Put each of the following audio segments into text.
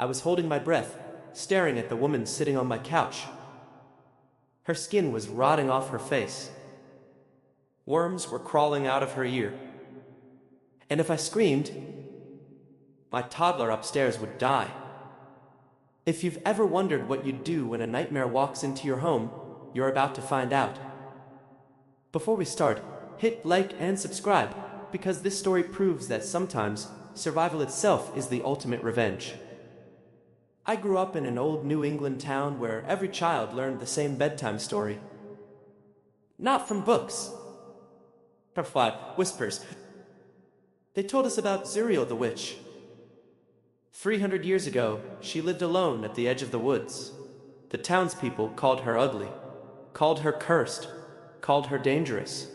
I was holding my breath, staring at the woman sitting on my couch. Her skin was rotting off her face. Worms were crawling out of her ear. And if I screamed, my toddler upstairs would die. If you've ever wondered what you'd do when a nightmare walks into your home, you're about to find out. Before we start, hit like and subscribe, because this story proves that sometimes survival itself is the ultimate revenge. I grew up in an old New England town where every child learned the same bedtime story. Not from books. Butterfly whispers. They told us about Zuriel the Witch. 300 years ago, she lived alone at the edge of the woods. The townspeople called her ugly, called her cursed, called her dangerous.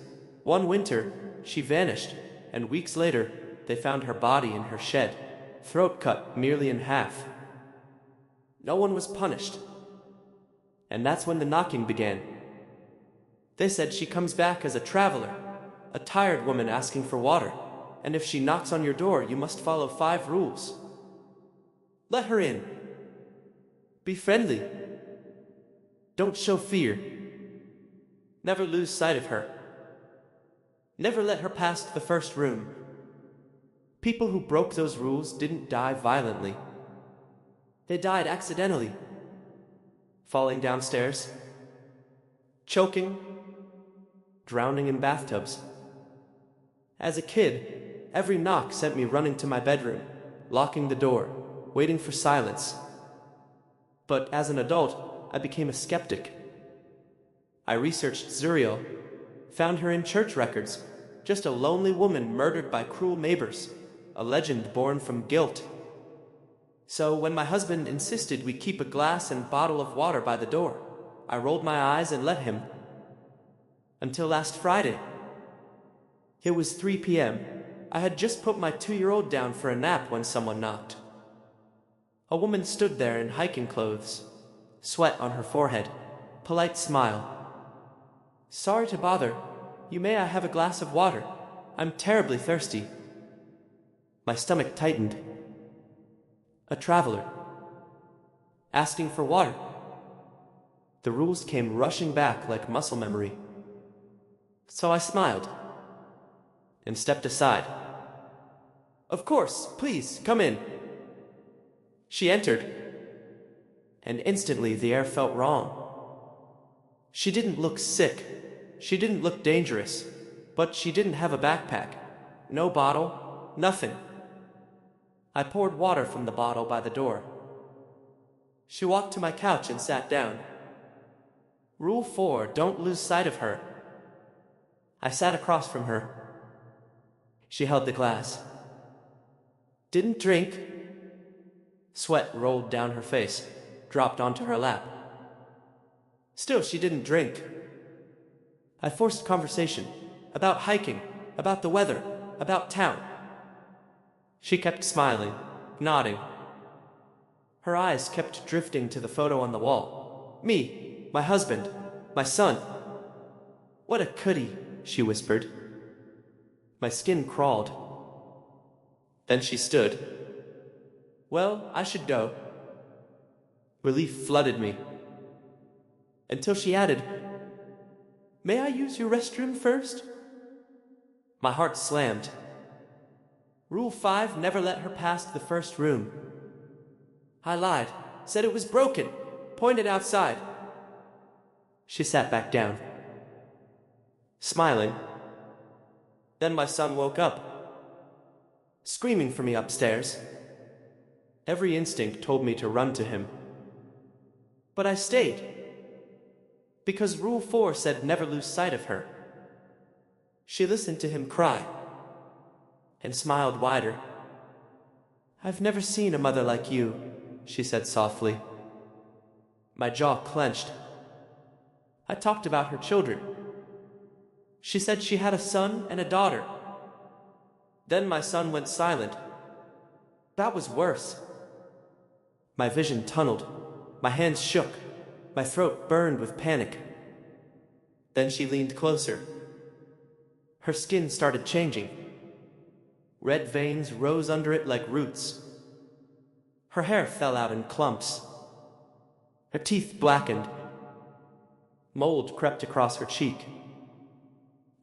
One winter, she vanished, and weeks later, they found her body in her shed, throat cut nearly in half. No one was punished. And that's when the knocking began. They said she comes back as a traveler, a tired woman asking for water, and if she knocks on your door, you must follow 5 rules. Let her in. Be friendly. Don't show fear. Never lose sight of her. Never let her past the first room. People who broke those rules didn't die violently. They died accidentally. Falling downstairs. Choking. Drowning in bathtubs. As a kid, every knock sent me running to my bedroom, locking the door, waiting for silence. But as an adult, I became a skeptic. I researched Zuriel, found her in church records, just a lonely woman murdered by cruel neighbors, a legend born from guilt. So when my husband insisted we keep a glass and bottle of water by the door, I rolled my eyes and let him. Until last Friday. It was 3 p.m. I had just put my 2-year-old down for a nap when someone knocked. A woman stood there in hiking clothes, sweat on her forehead, polite smile. Sorry to bother. May I have a glass of water? I'm terribly thirsty. My stomach tightened. A traveler. Asking for water. The rules came rushing back like muscle memory. So I smiled and stepped aside. Of course, please, come in. She entered, and instantly the air felt wrong. She didn't look sick, she didn't look dangerous, but she didn't have a backpack. No bottle, nothing. I poured water from the bottle by the door. She walked to my couch and sat down. Rule 4, don't lose sight of her. I sat across from her. She held the glass. Didn't drink. Sweat rolled down her face, dropped onto her lap. Still, she didn't drink. I forced conversation, about hiking, about the weather, about town. She kept smiling, nodding. Her eyes kept drifting to the photo on the wall. Me, my husband, my son. What a cutie, she whispered. My skin crawled. Then she stood. Well, I should go. Relief flooded me. Until she added, May I use your restroom first? My heart slammed. Rule 5, never let her past the first room. I lied, said it was broken, pointed outside. She sat back down, smiling. Then my son woke up, screaming for me upstairs. Every instinct told me to run to him. But I stayed, because Rule 4 said never lose sight of her. She listened to him cry, and smiled wider. I've never seen a mother like you, she said softly. My jaw clenched. I talked about her children. She said she had a son and a daughter. Then my son went silent. That was worse. My vision tunneled. My hands shook. My throat burned with panic. Then she leaned closer. Her skin started changing. Red veins rose under it like roots. Her hair fell out in clumps. Her teeth blackened. Mold crept across her cheek.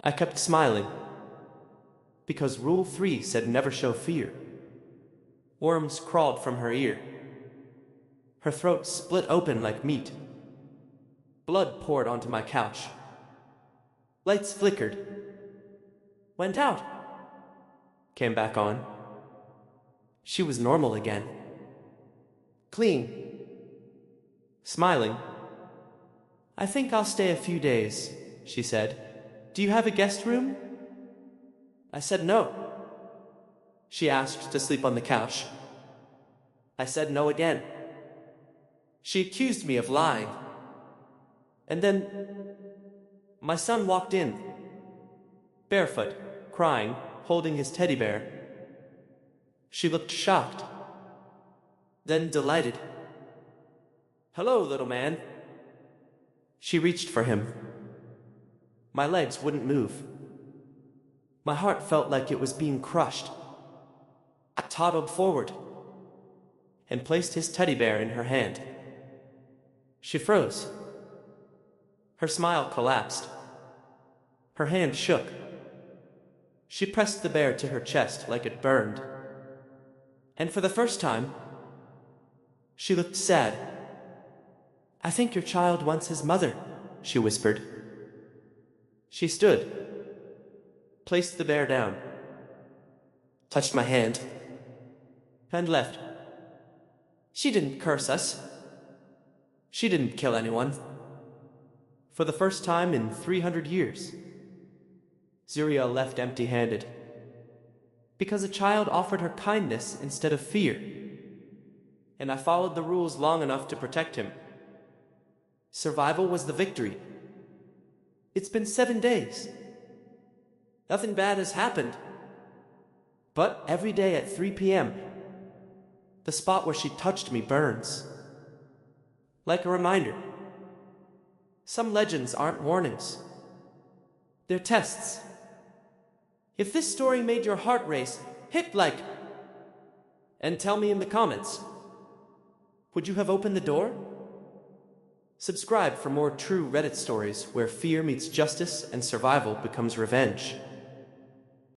I kept smiling, because Rule 3 said never show fear. Worms crawled from her ear. Her throat split open like meat. Blood poured onto my couch. Lights flickered. Went out. Came back on. She was normal again. Clean. Smiling. I think I'll stay a few days, she said. Do you have a guest room? I said no. She asked to sleep on the couch. I said no again. She accused me of lying. And then my son walked in, barefoot, crying, holding his teddy bear. She looked shocked, then delighted. Hello, little man. She reached for him. My legs wouldn't move. My heart felt like it was being crushed. I toddled forward and placed his teddy bear in her hand. She froze. Her smile collapsed. Her hand shook. She pressed the bear to her chest like it burned. And for the first time, she looked sad. I think your child wants his mother, she whispered. She stood, placed the bear down, touched my hand, and left. She didn't curse us. She didn't kill anyone. For the first time in 300 years, Zuriel left empty-handed, because a child offered her kindness instead of fear, and I followed the rules long enough to protect him. Survival was the victory. It's been 7 days. Nothing bad has happened. But every day at 3 p.m., the spot where she touched me burns. Like a reminder. Some legends aren't warnings. They're tests. If this story made your heart race, hit like. And tell me in the comments. Would you have opened the door? Subscribe for more true Reddit stories where fear meets justice and survival becomes revenge.